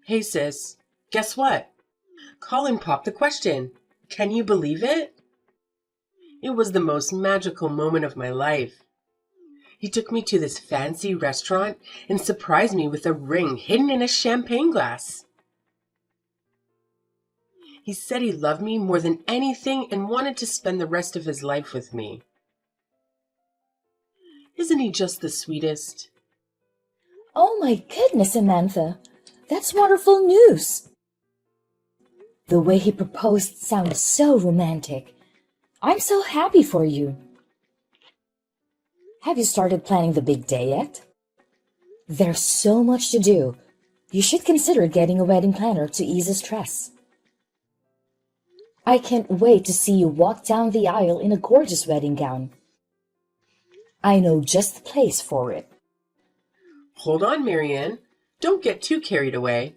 Hey sis, guess what? Colin popped the question. Can you believe it? It was the most magical moment of my life. He took me to this fancy restaurant and surprised me with a ring hidden in a champagne glass. He said he loved me more than anything and wanted to spend the rest of his life with me. Isn't he just the sweetest? Oh my goodness, Samantha. That's wonderful news. The way he proposed sounds so romantic. I'm so happy for you. Have you started planning the big day yet? There's so much to do. You should consider getting a wedding planner to ease the stress. I can't wait to see you walk down the aisle in a gorgeous wedding gown. I know just the place for it. Hold on, Marianne. Don't get too carried away.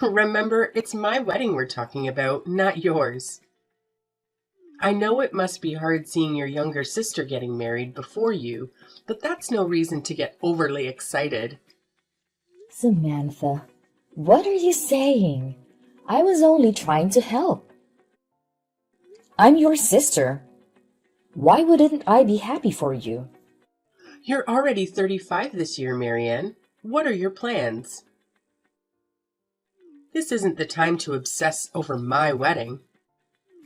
Remember, it's my wedding we're talking about, not yours. I know it must be hard seeing your younger sister getting married before you, but that's no reason to get overly excited. Samantha, what are you saying? I was only trying to help. I'm your sister. Why wouldn't I be happy for you? You're already 35 this year, Marianne. What are your plans? This isn't the time to obsess over my wedding.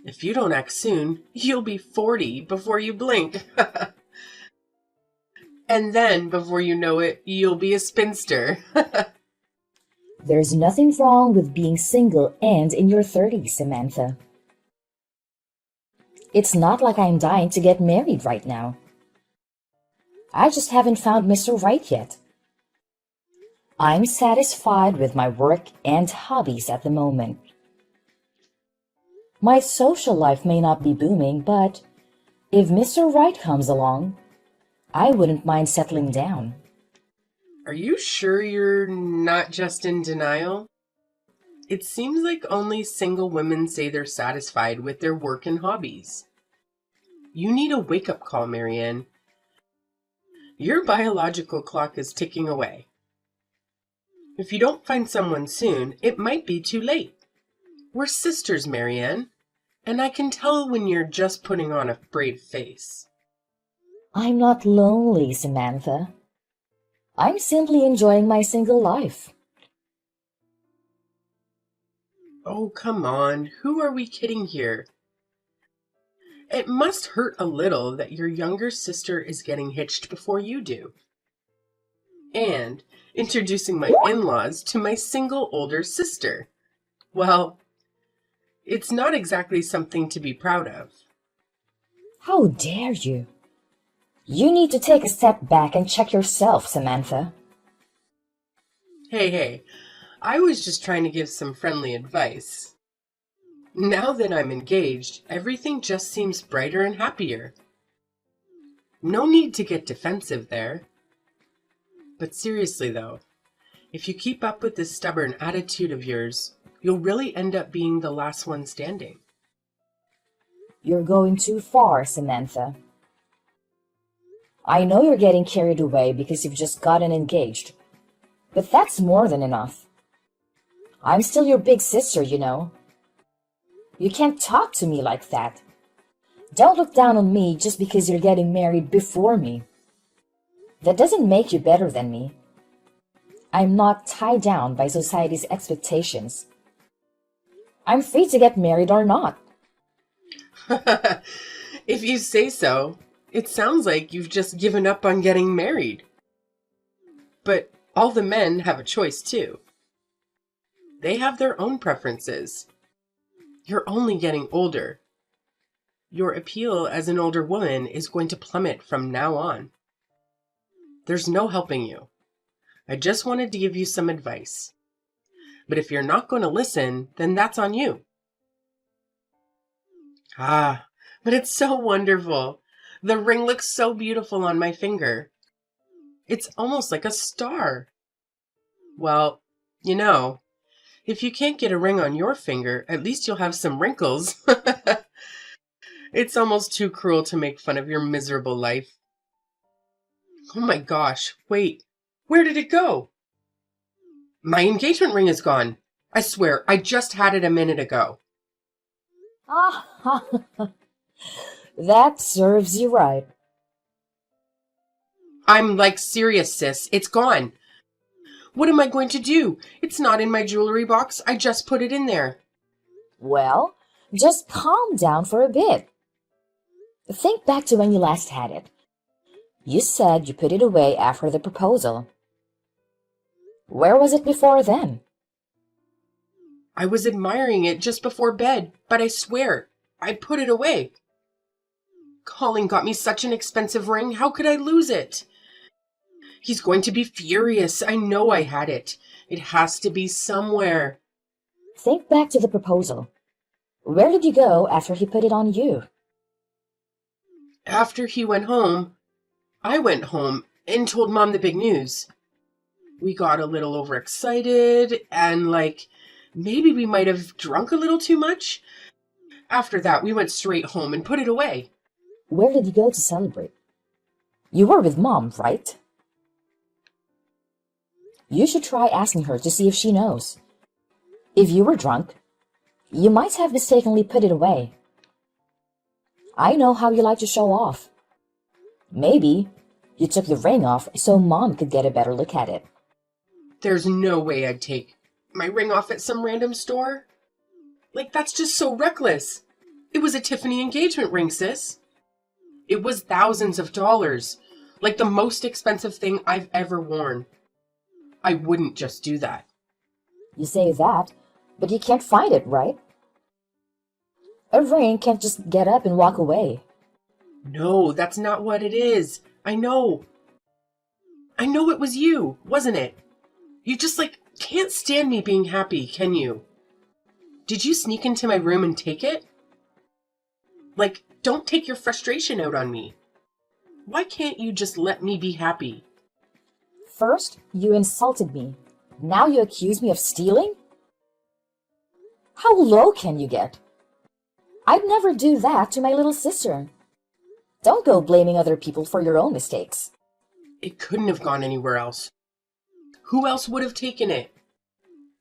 If you don't act soon, you'll be 40 before you blink. And then, before you know it, you'll be a spinster. There's nothing wrong with being single and in your 30s, Samantha. It's not like I'm dying to get married right now. I just haven't found Mr. Right yet. I'm satisfied with my work and hobbies at the moment. My social life may not be booming, but if Mr. Right comes along, I wouldn't mind settling down. Are you sure you're not just in denial? It seems like only single women say they're satisfied with their work and hobbies. You need a wake-up call, Marianne. Your biological clock is ticking away. If you don't find someone soon, it might be too late. We're sisters, Marianne, and I can tell when you're just putting on a brave face. I'm not lonely, Samantha. I'm simply enjoying my single life. Oh, come on. Who are we kidding here? It must hurt a little that your younger sister is getting hitched before you do. And introducing my in-laws to my single older sister. Well, it's not exactly something to be proud of. How dare you? You need to take a step back and check yourself, Samantha. Hey, I was just trying to give some friendly advice. Now that I'm engaged, everything just seems brighter and happier. No need to get defensive there. But seriously though, if you keep up with this stubborn attitude of yours, you'll really end up being the last one standing. You're going too far, Samantha. I know you're getting carried away because you've just gotten engaged, but that's more than enough. I'm still your big sister, you know. You can't talk to me like that. Don't look down on me just because you're getting married before me. That doesn't make you better than me. I'm not tied down by society's expectations. I'm free to get married or not. If you say so, it sounds like you've just given up on getting married. But all the men have a choice too. They have their own preferences. You're only getting older. Your appeal as an older woman is going to plummet from now on. There's no helping you. I just wanted to give you some advice. But if you're not going to listen, then that's on you. Ah, but it's so wonderful. The ring looks so beautiful on my finger. It's almost like a star. Well, you know, if you can't get a ring on your finger, at least you'll have some wrinkles. It's almost too cruel to make fun of your miserable life. Oh my gosh, wait, where did it go? My engagement ring is gone. I swear, I just had it a minute ago. Ah, that serves you right. I'm like serious, sis. It's gone. What am I going to do? It's not in my jewelry box. I just put it in there. Well, just calm down for a bit. Think back to when you last had it. You said you put it away after the proposal. Where was it before then? I was admiring it just before bed, but I swear, I put it away. Colin got me such an expensive ring. How could I lose it? He's going to be furious. I know I had it. It has to be somewhere. Think back to the proposal. Where did you go after he put it on you? After he went home, I went home and told Mom the big news. We got a little overexcited and maybe we might have drunk a little too much. After that, we went straight home and put it away. Where did you go to celebrate? You were with Mom, right? You should try asking her to see if she knows. If you were drunk, you might have mistakenly put it away. I know how you like to show off. Maybe you took the ring off so Mom could get a better look at it. There's no way I'd take my ring off at some random store. That's just so reckless. It was a Tiffany engagement ring, sis. It was thousands of dollars. The most expensive thing I've ever worn. I wouldn't just do that. You say that, but you can't find it, right? A ring can't just get up and walk away. No, that's not what it is. I know. I know it was you, wasn't it? You just, can't stand me being happy, can you? Did you sneak into my room and take it? Don't take your frustration out on me. Why can't you just let me be happy? First, you insulted me. Now you accuse me of stealing? How low can you get? I'd never do that to my little sister. Don't go blaming other people for your own mistakes. It couldn't have gone anywhere else. Who else would have taken it?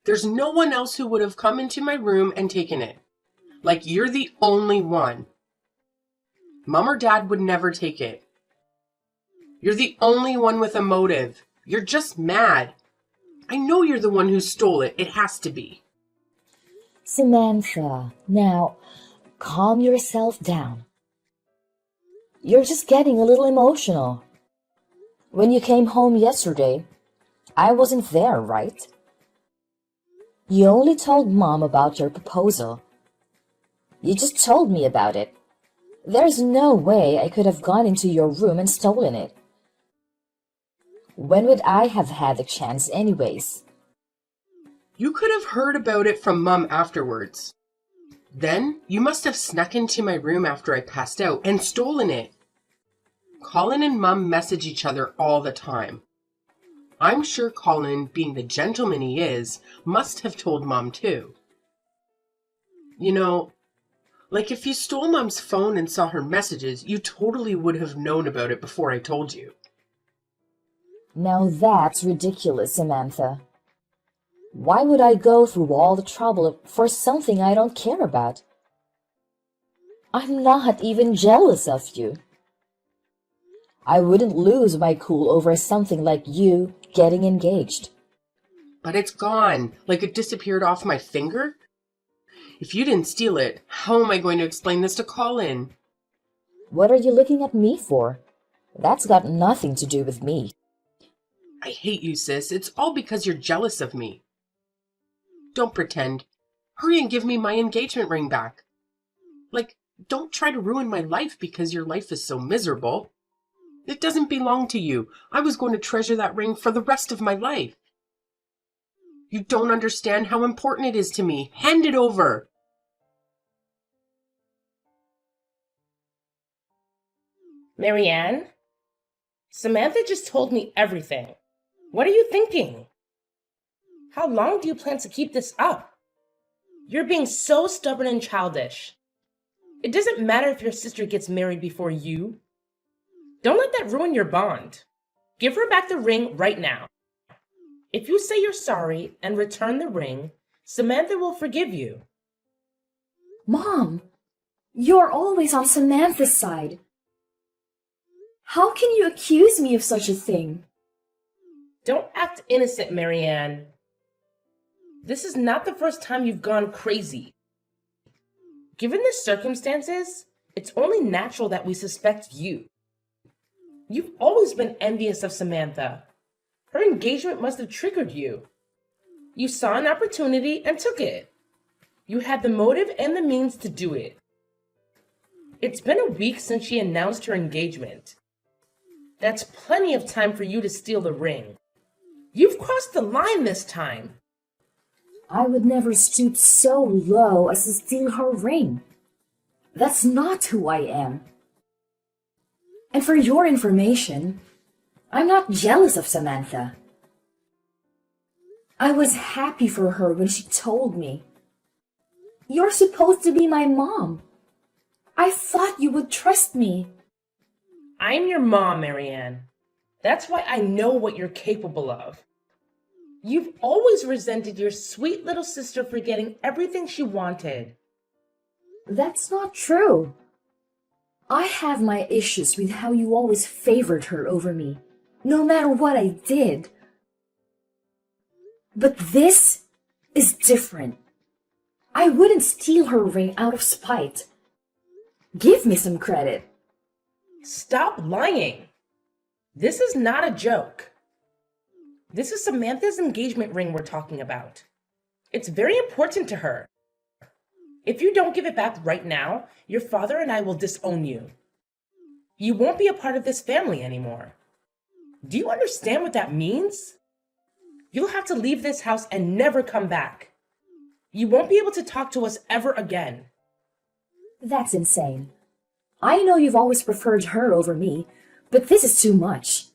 There's no one else who would have come into my room and taken it. You're the only one. Mom or Dad would never take it. You're the only one with a motive. You're just mad. I know you're the one who stole it. It has to be. Samantha, now calm yourself down. You're just getting a little emotional. When you came home yesterday, I wasn't there, right? You only told Mom about your proposal. You just told me about it. There's no way I could have gone into your room and stolen it. When would I have had the chance anyways? You could have heard about it from Mom afterwards. Then you must have snuck into my room after I passed out and stolen it. Colin and Mom message each other all the time. I'm sure Colin, being the gentleman he is, must have told Mom too. If you stole Mom's phone and saw her messages, you totally would have known about it before I told you. Now that's ridiculous, Samantha. Why would I go through all the trouble for something I don't care about? I'm not even jealous of you. I wouldn't lose my cool over something like you getting engaged. But it's gone, it disappeared off my finger. If you didn't steal it, how am I going to explain this to Colin? What are you looking at me for? That's got nothing to do with me. I hate you, sis. It's all because you're jealous of me. Don't pretend. Hurry and give me my engagement ring back. Don't try to ruin my life because your life is so miserable. It doesn't belong to you. I was going to treasure that ring for the rest of my life. You don't understand how important it is to me. Hand it over. Marianne? Samantha just told me everything. What are you thinking? How long do you plan to keep this up? You're being so stubborn and childish. It doesn't matter if your sister gets married before you. Don't let that ruin your bond. Give her back the ring right now. If you say you're sorry and return the ring, Samantha will forgive you. Mom, you're always on Samantha's side. How can you accuse me of such a thing? Don't act innocent, Marianne. This is not the first time you've gone crazy. Given the circumstances, it's only natural that we suspect you. You've always been envious of Samantha. Her engagement must have triggered you. You saw an opportunity and took it. You had the motive and the means to do it. It's been a week since she announced her engagement. That's plenty of time for you to steal the ring. You've crossed the line this time. I would never stoop so low as to steal her ring. That's not who I am. And for your information, I'm not jealous of Samantha. I was happy for her when she told me. You're supposed to be my mom. I thought you would trust me. I'm your mom, Marianne. That's why I know what you're capable of. You've always resented your sweet little sister for getting everything she wanted. That's not true. I have my issues with how you always favored her over me, no matter what I did. But this is different. I wouldn't steal her ring out of spite. Give me some credit. Stop lying. This is not a joke. This is Samantha's engagement ring we're talking about. It's very important to her. If you don't give it back right now, your father and I will disown you. You won't be a part of this family anymore. Do you understand what that means? You'll have to leave this house and never come back. You won't be able to talk to us ever again. That's insane. I know you've always preferred her over me, but this is too much.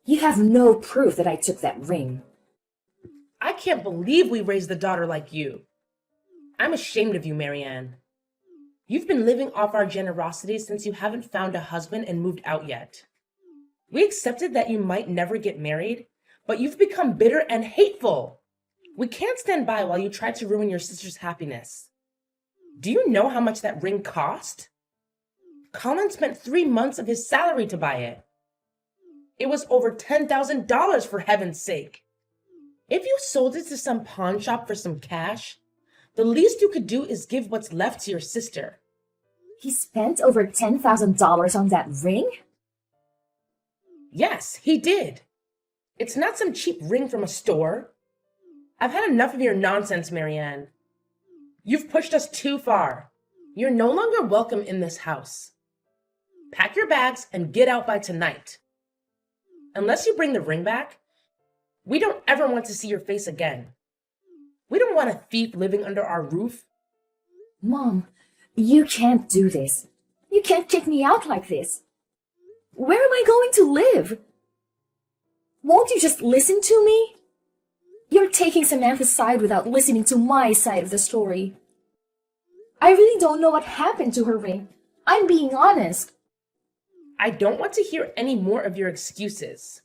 You have no proof that I took that ring. I can't believe we raised a daughter like you. I'm ashamed of you, Marianne. You've been living off our generosity since you haven't found a husband and moved out yet. We accepted that you might never get married, but you've become bitter and hateful. We can't stand by while you try to ruin your sister's happiness. Do you know how much that ring cost? Colin spent 3 months of his salary to buy it. It was over $10,000 for heaven's sake. If you sold it to some pawn shop for some cash, the least you could do is give what's left to your sister. He spent over $10,000 on that ring? Yes, he did. It's not some cheap ring from a store. I've had enough of your nonsense, Marianne. You've pushed us too far. You're no longer welcome in this house. Pack your bags and get out by tonight. Unless you bring the ring back, we don't ever want to see your face again. We don't want a thief living under our roof. Mom, you can't do this. You can't kick me out like this. Where am I going to live? Won't you just listen to me? You're taking Samantha's side without listening to my side of the story. I really don't know what happened to her ring. I'm being honest. I don't want to hear any more of your excuses.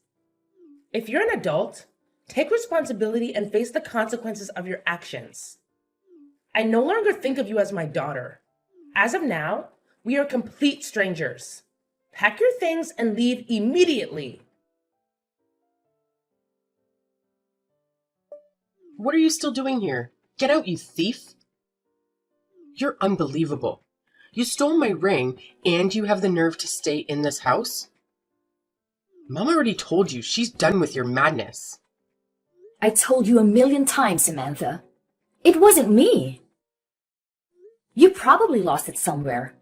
If you're an adult, take responsibility and face the consequences of your actions. I no longer think of you as my daughter. As of now, we are complete strangers. Pack your things and leave immediately. What are you still doing here? Get out, you thief! You're unbelievable. You stole my ring, and you have the nerve to stay in this house? Mom already told you she's done with your madness. I told you 1,000,000 times, Samantha. It wasn't me. You probably lost it somewhere.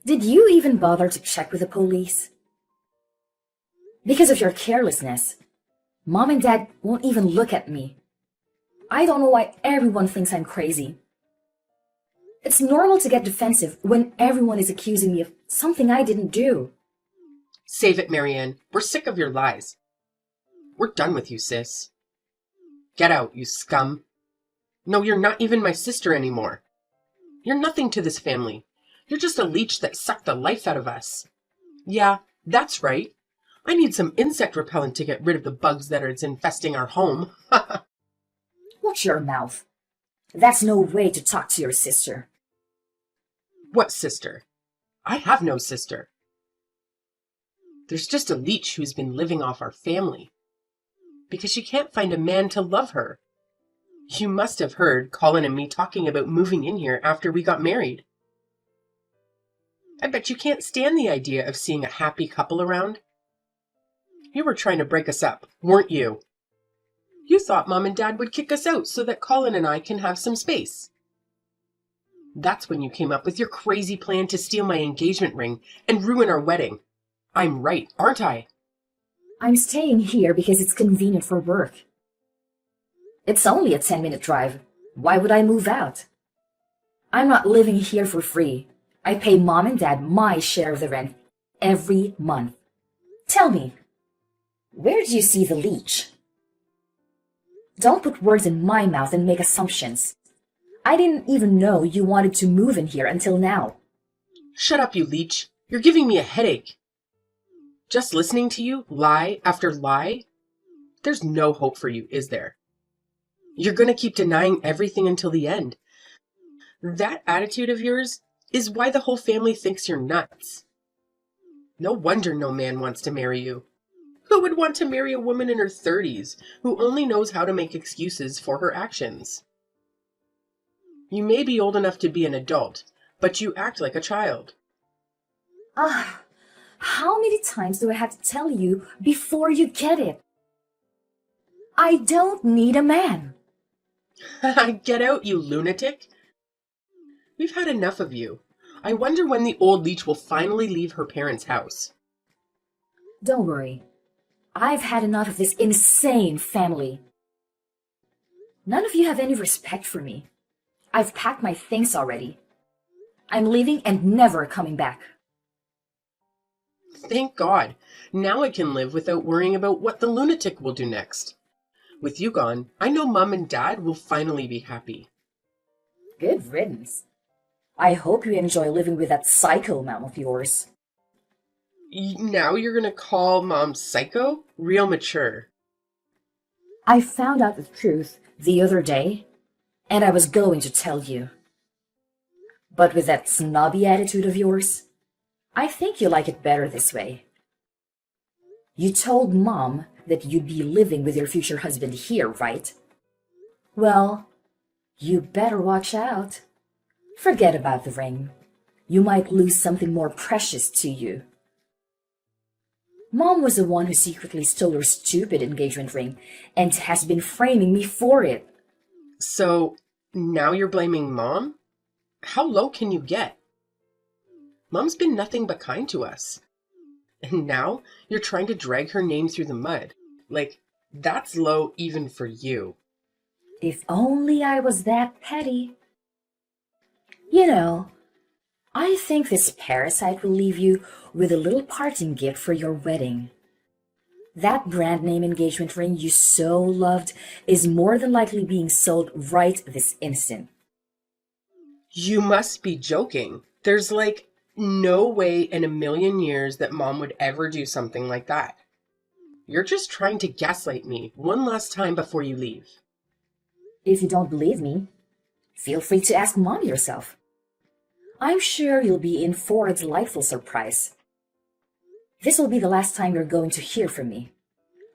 Did you even bother to check with the police? Because of your carelessness, Mom and Dad won't even look at me. I don't know why everyone thinks I'm crazy. It's normal to get defensive when everyone is accusing me of something I didn't do. Save it, Marianne. We're sick of your lies. We're done with you, sis. Get out, you scum. No, you're not even my sister anymore. You're nothing to this family. You're just a leech that sucked the life out of us. Yeah, that's right. I need some insect repellent to get rid of the bugs that are infesting our home. Watch your mouth. That's no way to talk to your sister. What sister? I have no sister. There's just a leech who's been living off our family. Because she can't find a man to love her. You must have heard Colin and me talking about moving in here after we got married. I bet you can't stand the idea of seeing a happy couple around. You were trying to break us up, weren't you? You thought Mom and Dad would kick us out so that Colin and I can have some space. That's when you came up with your crazy plan to steal my engagement ring and ruin our wedding. I'm right, aren't I? I'm staying here because it's convenient for work. It's only a 10-minute drive. Why would I move out? I'm not living here for free. I pay Mom and Dad my share of the rent every month. Tell me, where do you see the leech? Don't put words in my mouth and make assumptions. I didn't even know you wanted to move in here until now. Shut up, you leech. You're giving me a headache. Just listening to you, lie after lie, there's no hope for you, is there? You're going to keep denying everything until the end. That attitude of yours is why the whole family thinks you're nuts. No wonder no man wants to marry you. Who would want to marry a woman in her 30s who only knows how to make excuses for her actions? You may be old enough to be an adult, but you act like a child. How many times do I have to tell you before you get it? I don't need a man. Get out, you lunatic. We've had enough of you. I wonder when the old leech will finally leave her parents' house. Don't worry. I've had enough of this insane family. None of you have any respect for me. I've packed my things already. I'm leaving and never coming back. Thank God. Now I can live without worrying about what the lunatic will do next. With you gone, I know Mom and Dad will finally be happy. Good riddance. I hope you enjoy living with that psycho mom of yours. Now you're gonna call Mom psycho? Real mature. I found out the truth the other day, and I was going to tell you. But with that snobby attitude of yours, I think you like it better this way. You told Mom that you'd be living with your future husband here, right? Well, you better watch out. Forget about the ring. You might lose something more precious to you. Mom was the one who secretly stole your stupid engagement ring and has been framing me for it. So, now you're blaming Mom? How low can you get? Mom's been nothing but kind to us. And now you're trying to drag her name through the mud. Like, that's low even for you. If only I was that petty. You know, I think this parasite will leave you with a little parting gift for your wedding. That brand name engagement ring you so loved is more than likely being sold right this instant. You must be joking. There's like no way in a million years that Mom would ever do something like that. You're just trying to gaslight me one last time before you leave. If you don't believe me, feel free to ask Mom yourself. I'm sure you'll be in for a delightful surprise. This will be the last time you're going to hear from me.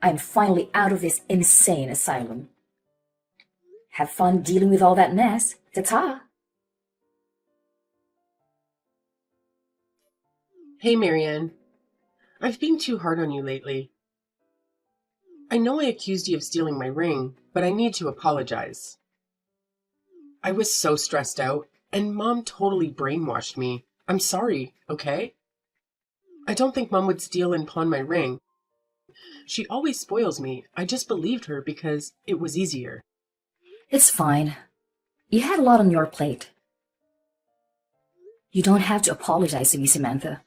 I'm finally out of this insane asylum. Have fun dealing with all that mess. Ta-ta! Hey, Marianne. I've been too hard on you lately. I know I accused you of stealing my ring, but I need to apologize. I was so stressed out, and Mom totally brainwashed me. I'm sorry, okay? I don't think Mom would steal and pawn my ring. She always spoils me. I just believed her because it was easier. It's fine. You had a lot on your plate. You don't have to apologize to me, Samantha.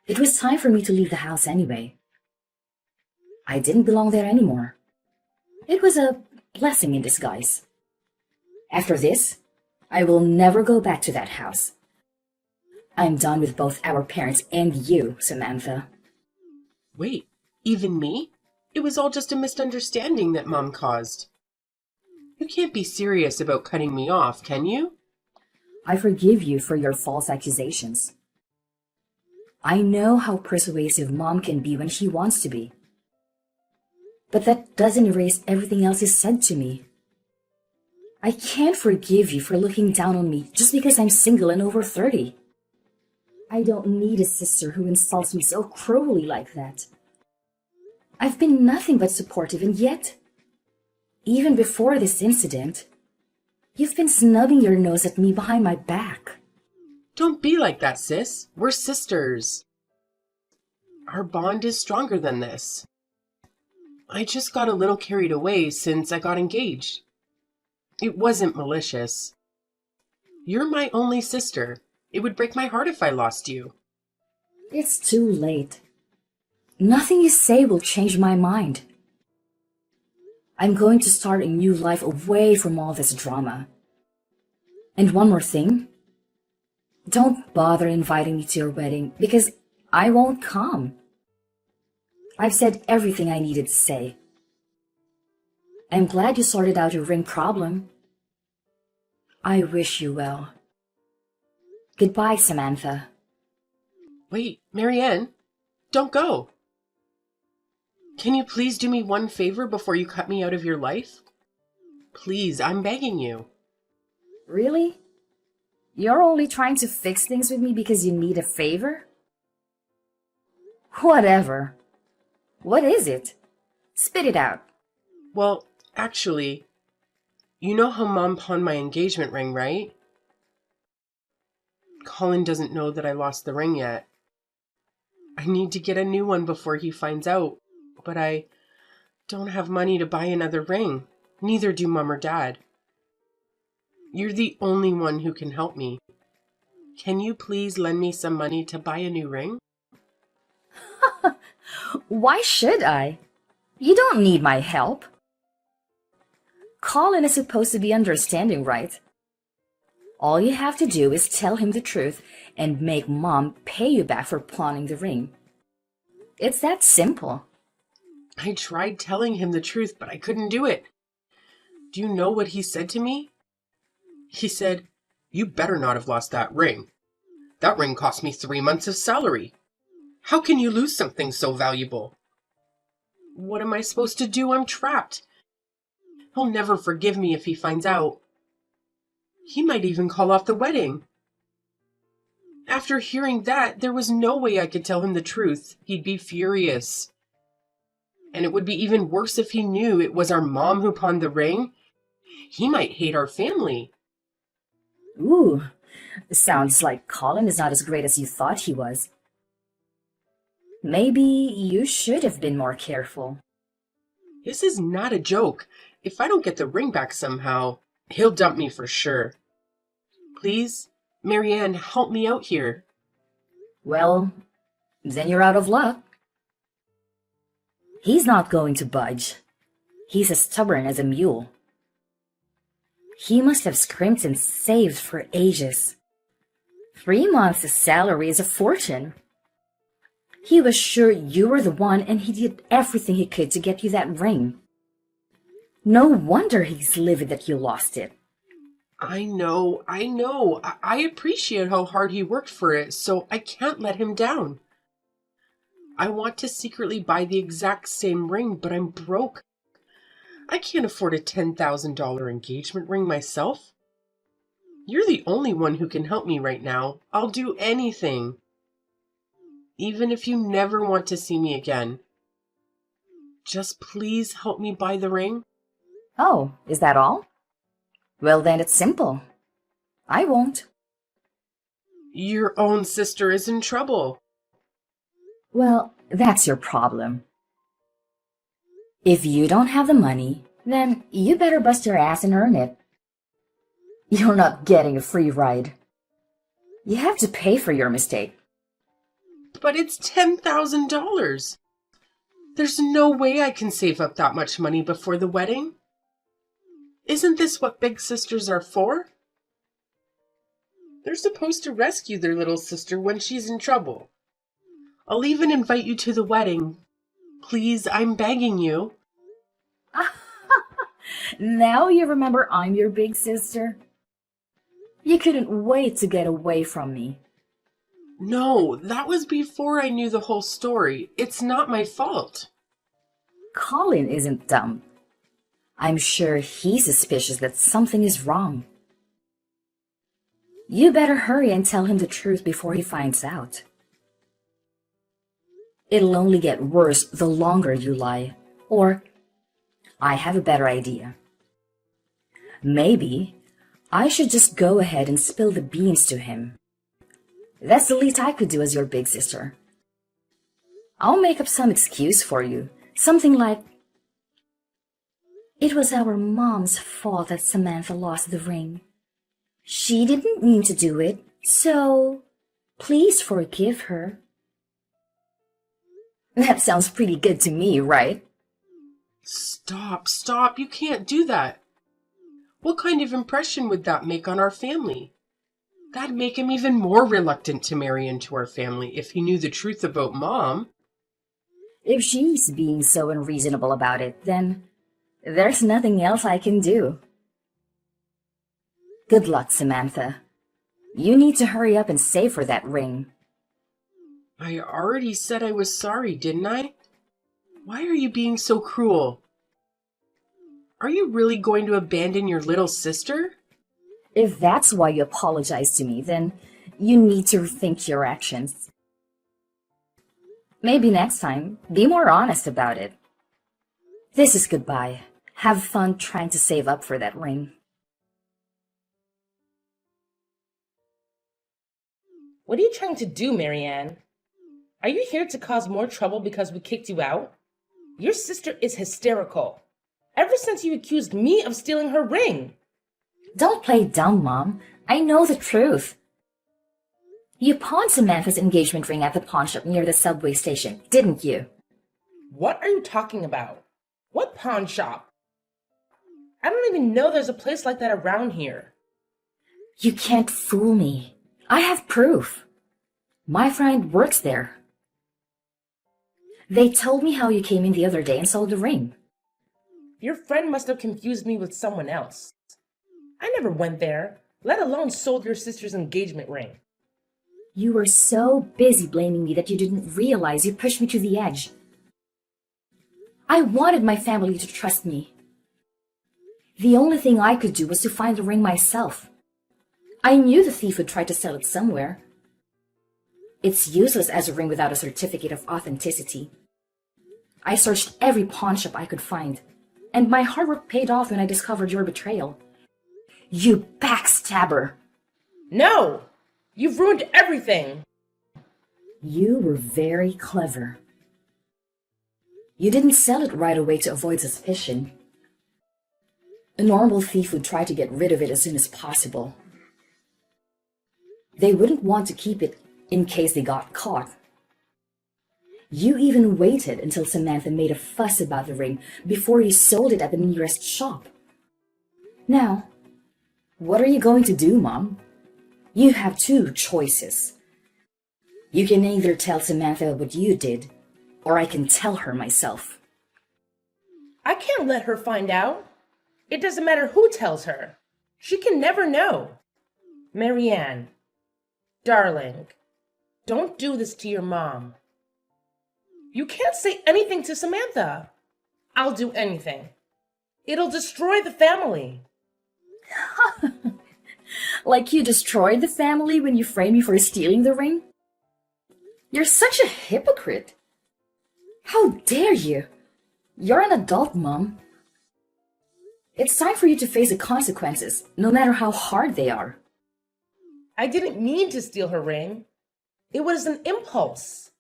It was time for me to leave the house anyway. I didn't belong there anymore. It was a blessing in disguise. After this, I will never go back to that house. I'm done with both our parents and you, Samantha. Wait, even me? It was all just a misunderstanding that Mom caused. You can't be serious about cutting me off, can you? I forgive you for your false accusations. I know how persuasive Mom can be when she wants to be. But that doesn't erase everything else you said to me. I can't forgive you for looking down on me just because I'm single and over 30. I don't need a sister who insults me so cruelly like that. I've been nothing but supportive, and yet, even before this incident, you've been snubbing your nose at me behind my back. Don't be like that, sis. We're sisters. Our bond is stronger than this. I just got a little carried away since I got engaged. It wasn't malicious. You're my only sister. It would break my heart if I lost you. It's too late. Nothing you say will change my mind. I'm going to start a new life away from all this drama. And one more thing. Don't bother inviting me to your wedding because I won't come. I've said everything I needed to say. I'm glad you sorted out your ring problem. I wish you well. Goodbye, Samantha. Wait, Marianne, don't go. Can you please do me one favor before you cut me out of your life? Please, I'm begging you. Really? You're only trying to fix things with me because you need a favor? Whatever. What is it? Spit it out. Well, actually, you know how Mom pawned my engagement ring, right? Colin doesn't know that I lost the ring yet. I need to get a new one before he finds out, but I don't have money to buy another ring. Neither do Mom or Dad. You're the only one who can help me. Can you please lend me some money to buy a new ring? Why should I? You don't need my help. Colin is supposed to be understanding, right? All you have to do is tell him the truth and make Mom pay you back for pawning the ring. It's that simple. I tried telling him the truth, but I couldn't do it. Do you know what he said to me? He said, "You better not have lost that ring. That ring cost me 3 months of salary. How can you lose something so valuable? What am I supposed to do? I'm trapped. He'll never forgive me if he finds out. He might even call off the wedding." After hearing that, there was no way I could tell him the truth. He'd be furious. And it would be even worse if he knew it was our mom who pawned the ring. He might hate our family. Ooh, sounds like Colin is not as great as you thought he was. Maybe you should have been more careful. This is not a joke. If I don't get the ring back somehow, he'll dump me for sure. Please, Marianne, help me out here. Well, then you're out of luck. He's not going to budge. He's as stubborn as a mule. He must have scrimped and saved for ages. 3 months' salary is a fortune. He was sure you were the one, and he did everything he could to get you that ring. No wonder he's livid that you lost it. I know. I appreciate how hard he worked for it, so I can't let him down. I want to secretly buy the exact same ring, but I'm broke. I can't afford a $10,000 engagement ring myself. You're the only one who can help me right now. I'll do anything. Even if you never want to see me again. Just please help me buy the ring. Oh, is that all? Well, then it's simple. I won't. Your own sister is in trouble. Well, that's your problem. If you don't have the money, then you better bust your ass and earn it. You're not getting a free ride. You have to pay for your mistake. But it's $10,000. There's no way I can save up that much money before the wedding. Isn't this what big sisters are for? They're supposed to rescue their little sister when she's in trouble. I'll even invite you to the wedding, Please, I'm begging you. Now you remember I'm your big sister? You couldn't wait to get away from me. No, that was before I knew the whole story. It's not my fault. Colin isn't dumb. I'm sure he's suspicious that something is wrong. You better hurry and tell him the truth before he finds out. It'll only get worse the longer you lie. Or, I have a better idea. Maybe I should just go ahead and spill the beans to him. That's the least I could do as your big sister. I'll make up some excuse for you. Something like, "It was our mom's fault that Samantha lost the ring. She didn't mean to do it, so please forgive her." That sounds pretty good to me, right? Stop. You can't do that. What kind of impression would that make on our family? That'd make him even more reluctant to marry into our family if he knew the truth about Mom. If she's being so unreasonable about it, then there's nothing else I can do. Good luck, Samantha. You need to hurry up and save her that ring. I already said I was sorry, didn't I? Why are you being so cruel? Are you really going to abandon your little sister? If that's why you apologize to me, then you need to rethink your actions. Maybe next time, be more honest about it. This is goodbye. Have fun trying to save up for that ring. What are you trying to do, Marianne? Are you here to cause more trouble because we kicked you out? Your sister is hysterical. Ever since you accused me of stealing her ring. Don't play dumb, Mom. I know the truth. You pawned Samantha's engagement ring at the pawn shop near the subway station, didn't you? What are you talking about? What pawn shop? I don't even know there's a place like that around here. You can't fool me. I have proof. My friend works there. They told me how you came in the other day and sold the ring. Your friend must have confused me with someone else. I never went there, let alone sold your sister's engagement ring. You were so busy blaming me that you didn't realize you pushed me to the edge. I wanted my family to trust me. The only thing I could do was to find the ring myself. I knew the thief would try to sell it somewhere. It's useless as a ring without a certificate of authenticity. I searched every pawn shop I could find, and my hard work paid off when I discovered your betrayal. You backstabber! No! You've ruined everything! You were very clever. You didn't sell it right away to avoid suspicion. A normal thief would try to get rid of it as soon as possible. They wouldn't want to keep it in case they got caught. You even waited until Samantha made a fuss about the ring before you sold it at the nearest shop. Now, what are you going to do, Mom? You have two choices. You can either tell Samantha what you did, or I can tell her myself. I can't let her find out. It doesn't matter who tells her. She can never know. Marianne, darling, don't do this to your mom. You can't say anything to Samantha. I'll do anything. It'll destroy the family. Like you destroyed the family when you framed me for stealing the ring? You're such a hypocrite. How dare you? You're an adult, Mom. It's time for you to face the consequences, no matter how hard they are. I didn't mean to steal her ring. It was an impulse.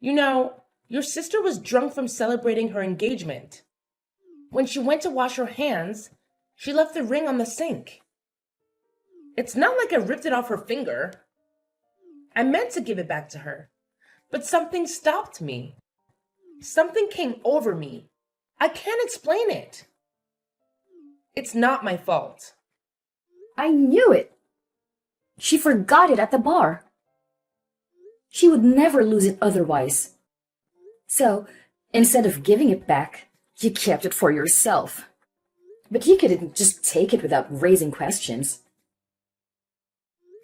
You know, your sister was drunk from celebrating her engagement. When she went to wash her hands, she left the ring on the sink. It's not like I ripped it off her finger. I meant to give it back to her, but something stopped me. Something came over me. I can't explain it. It's not my fault. I knew it. She forgot it at the bar. She would never lose it otherwise. So, Instead of giving it back, you kept it for yourself. But you couldn't just take it without raising questions.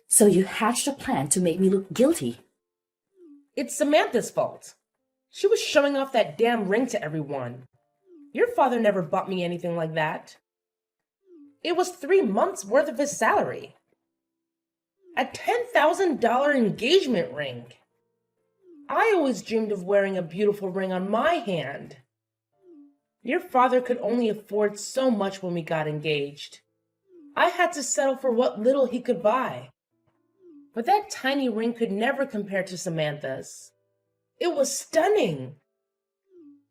So you hatched a plan to make me look guilty. It's Samantha's fault. She was showing off that damn ring to everyone. Your father never bought me anything like that. It was 3 months' worth of his salary. A $10,000 engagement ring. I always dreamed of wearing a beautiful ring on my hand. Your father could only afford so much when we got engaged. I had to settle for what little he could buy. But that tiny ring could never compare to Samantha's. It was stunning.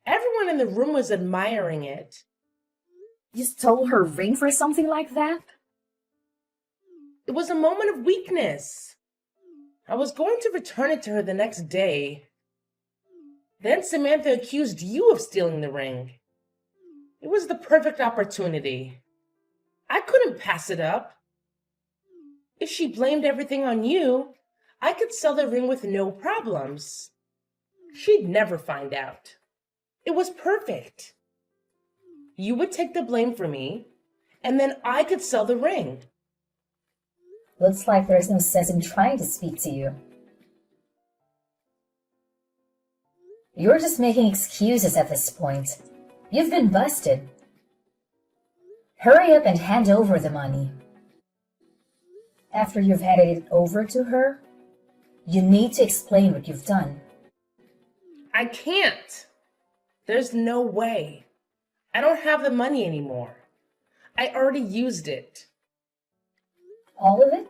Everyone in the room was admiring it. You stole her ring for something like that? It was a moment of weakness. I was going to return it to her the next day. Then Samantha accused you of stealing the ring. It was the perfect opportunity. I couldn't pass it up. If she blamed everything on you, I could sell the ring with no problems. She'd never find out. It was perfect. You would take the blame for me, and then I could sell the ring. Looks like there's no sense in trying to speak to you. You're just making excuses at this point. You've been busted. Hurry up and hand over the money. After you've handed it over to her, you need to explain what you've done. I can't. There's no way. I don't have the money anymore. I already used it. All of it?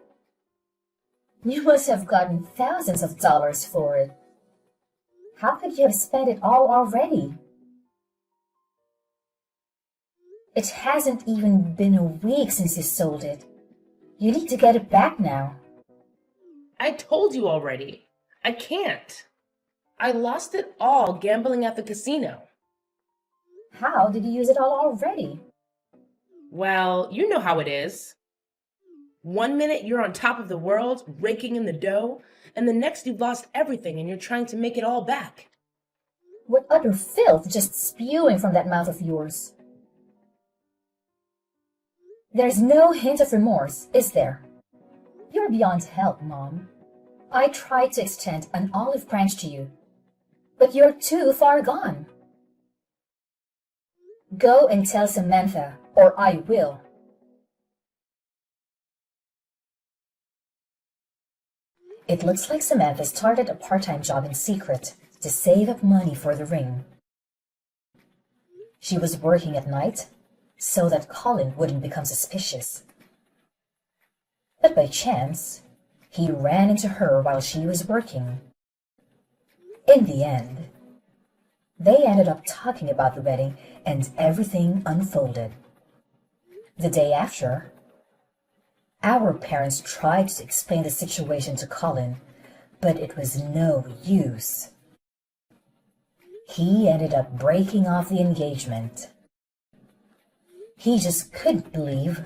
You must have gotten thousands of dollars for it. How could you have spent it all already? It hasn't even been a week since you sold it. You need to get it back now. I told you already. I can't. I lost it all gambling at the casino. How did you use it all already? Well, you know how it is. 1 minute you're on top of the world, raking in the dough, and the next you've lost everything and you're trying to make it all back. What utter filth just spewing from that mouth of yours. There's no hint of remorse, is there? You're beyond help, Mom. I tried to extend an olive branch to you, but you're too far gone. Go and tell Samantha, or I will. It looks like Samantha started a part-time job in secret to save up money for the ring. She was working at night so that Colin wouldn't become suspicious. But by chance, he ran into her while she was working. In the end, they ended up talking about the wedding and everything unfolded. The day after, our parents tried to explain the situation to Colin, but it was no use. He ended up breaking off the engagement. He just couldn't believe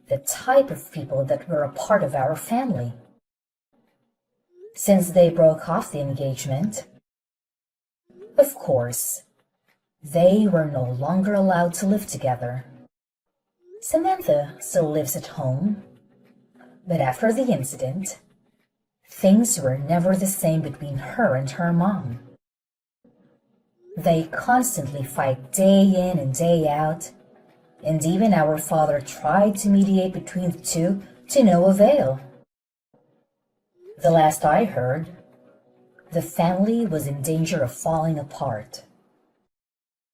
the type of people that were a part of our family. Since they broke off the engagement, of course, they were no longer allowed to live together. Samantha still lives at home, but after the incident, things were never the same between her and her mom. They constantly fight day in and day out, and even our father tried to mediate between the two to no avail. The last I heard, the family was in danger of falling apart.